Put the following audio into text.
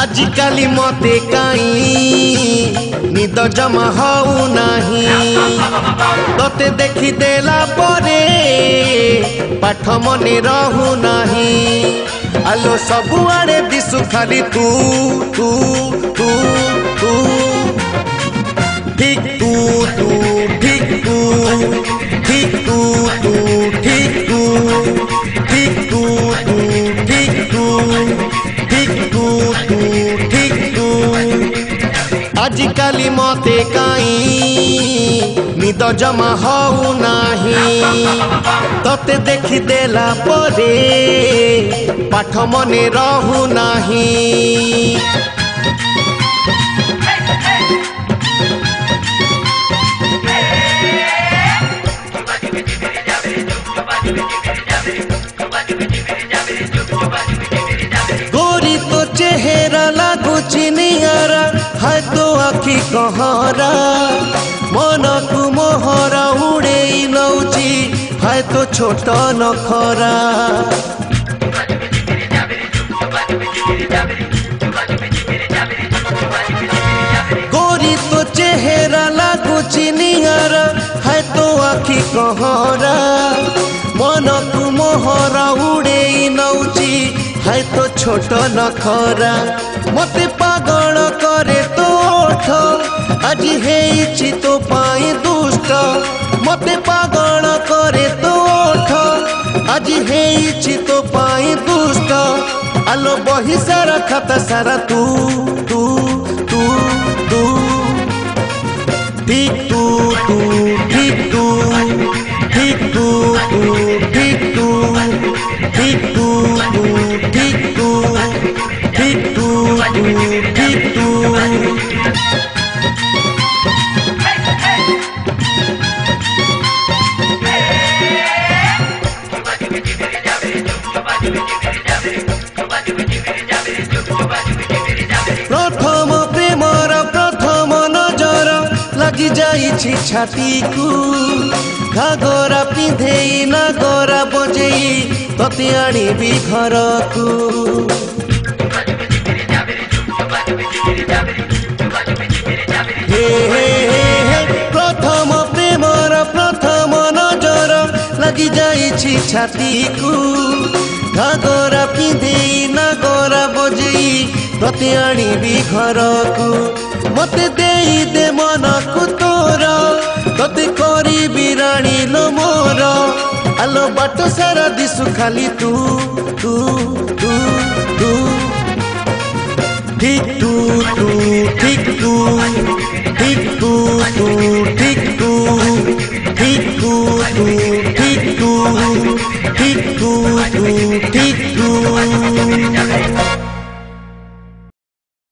आजिकाली मते काई निद जमा हऊ नाही तोते देखी देला परे पाठ मने रहू नाही आलो सबुआड़े दिसु खाली तू तू तू तू ठीक तू तू ठीक तू ठीक तू तू ठीक तू ठीक तू तू ठीक तू ठीक तू तू ठीक तू आजिकाली मते काई निद जमा हऊ नाही तोते देखी देला परे पाठ मने रहू नाही गोरी तो चेहरा लागू चिनियारा है तो आखि कहरा मन को मोहरा उड़े नौची है तो छोट नखरा गोरी तो चेहरा लागू चिनियारा है तो आखि कहरा मन को मोहरा उड़े नौची है तो छोट नखरा मते पागल करे तो ओठ आज हेइछि तो पाई दुष्ट मते पागल करे तो ओठ आज हेइछि तो पाई दुष्ट आलो बही सारा खाता सारा तू तू तू तू ठीक तू तू ठीक तू ठीक तू तू ठीक तू ठीक तू तू ठीक तू ठीक तू तू ठीक तू प्रथम प्रेमर प्रथम नजर लगी जाइछि छाती को घागरा पिंधेई नागरा बजेई तते आनिबी घर को हे हे हे प्रथम प्रेमर प्रथम नजर लगी जाइछि छाती को घागरा पिंधेई नागरा बजेई तते आनिबी घर को मते देई दे मन को तोरा तते करी बिराणी लो मोर आलो बाट सारा दिसु खाली तू तू तू तू ठीक तू तू ठीक तू ठीक तू तू